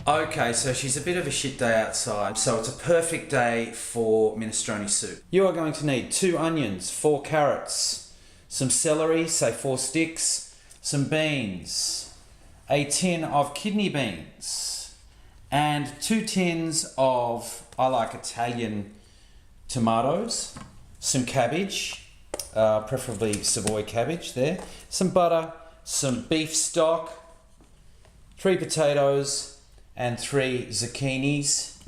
Okay, so she's a bit of a shit day outside, so it's a perfect day for minestrone soup. You are going to need 2 onions, 4 carrots, some celery, say 4 sticks, some beans, a tin of kidney beans, and 2 tins of, I like Italian tomatoes, some cabbage, preferably Savoy cabbage there, some butter, some beef stock, 3 potatoes, and 3 zucchinis,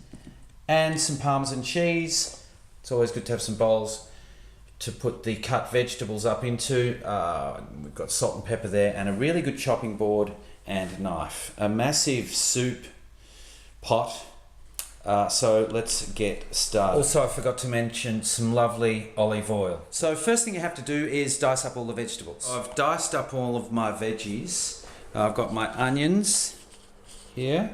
and some Parmesan cheese. It's always good to have some bowls to put the cut vegetables up into. We've got salt and pepper there, and a really good chopping board and knife. A massive soup pot. So let's get started. Also, I forgot to mention some lovely olive oil. So first thing you have to do is dice up all the vegetables. I've diced up all of my veggies. I've got my onions here,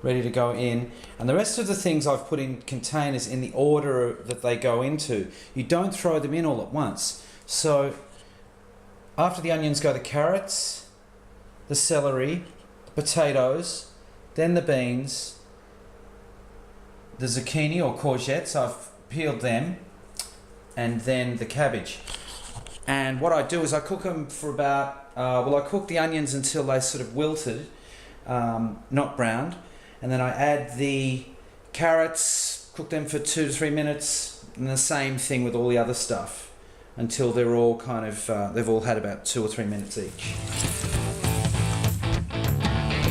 ready to go in, and the rest of the things I've put in containers in the order that they go into. You don't throw them in all at once. So after the onions go the carrots, the celery, the potatoes, then the beans, the zucchini or courgettes, I've peeled them, and then the cabbage. And what I do is I cook them for about, I cook the onions until they sort of wilted, not browned. And then I add the carrots, cook them for 2 to 3 minutes, and the same thing with all the other stuff until they're all kind of, they've all had about 2 or 3 minutes each.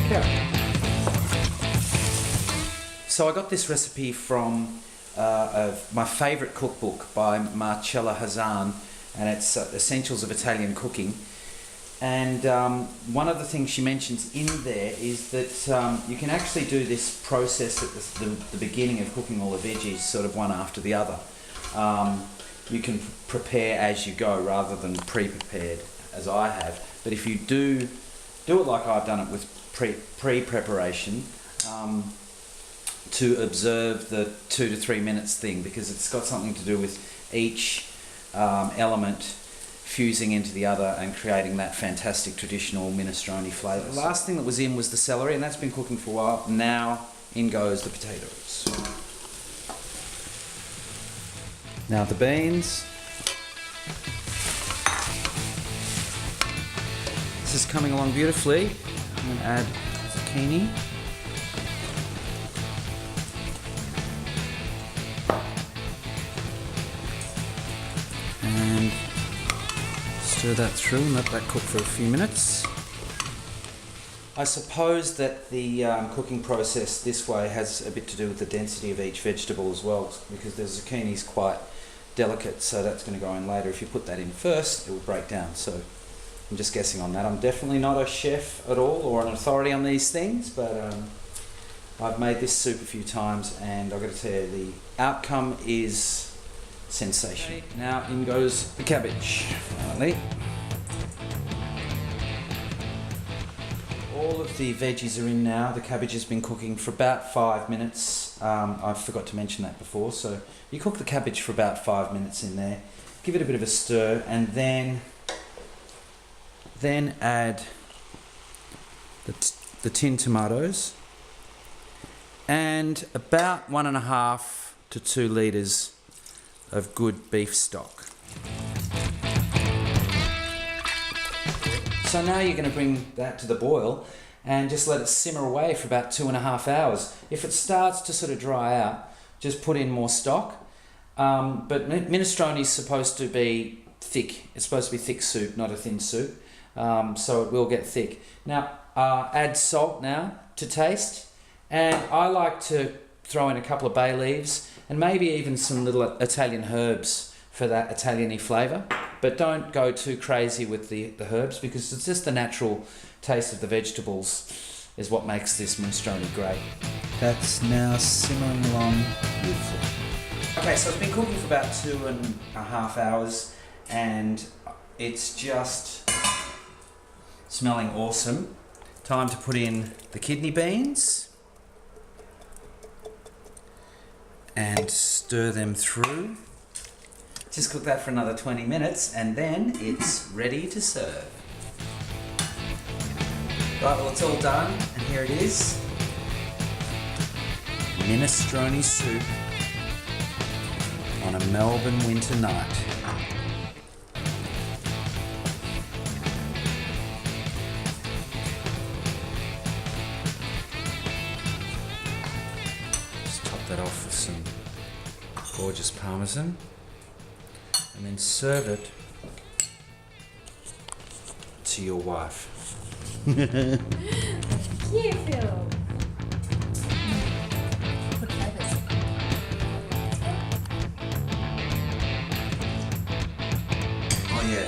Okay. So I got this recipe from my favourite cookbook by Marcella Hazan, and it's Essentials of Italian Cooking. And one of the things she mentions in there is that you can actually do this process at the beginning of cooking all the veggies, sort of one after the other. You can prepare as you go rather than pre-prepared as I have. But if you do it like I've done it with pre-preparation, to observe the 2 to 3 minutes thing, because it's got something to do with each element fusing into the other and creating that fantastic traditional minestrone flavour. The last thing that was in was the celery, and that's been cooking for a while. Now in goes the potatoes. Now the beans. This is coming along beautifully. I'm going to add zucchini. And stir that through and let that cook for a few minutes. I suppose that the cooking process this way has a bit to do with the density of each vegetable as well, because the zucchini is quite delicate, so that's going to go in later. If you put that in first, it will break down. So I'm just guessing on that. I'm definitely not a chef at all or an authority on these things, but I've made this soup a few times, and I've got to tell you, the outcome is sensational. Okay, now in goes the cabbage. Finally. All of the veggies are in now. The cabbage has been cooking for about 5 minutes. I forgot to mention that before. So you cook the cabbage for about 5 minutes in there. Give it a bit of a stir, and then add the tin tomatoes and about 1.5 to 2 litres of good beef stock. So now you're going to bring that to the boil and just let it simmer away for about 2.5 hours. If it starts to sort of dry out, just put in more stock. But minestrone is supposed to be thick. It's supposed to be thick soup, not a thin soup. So it will get thick. Now add salt now to taste, and I like to throw in a couple of bay leaves and maybe even some little Italian herbs for that Italian-y flavour. But don't go too crazy with the herbs, because it's just the natural taste of the vegetables is what makes this minestrone great. That's now simmering along beautifully. Okay, so it's been cooking for about 2.5 hours, and it's just smelling awesome. Time to put in the kidney beans and stir them through. Just cook that for another 20 minutes, and then it's ready to serve. Right, well, it's all done, and here it is. minestrone soup on a Melbourne winter night. Just top that off with some gorgeous parmesan and then serve it to your wife. Cute, Phil. What flavors? Oh yeah,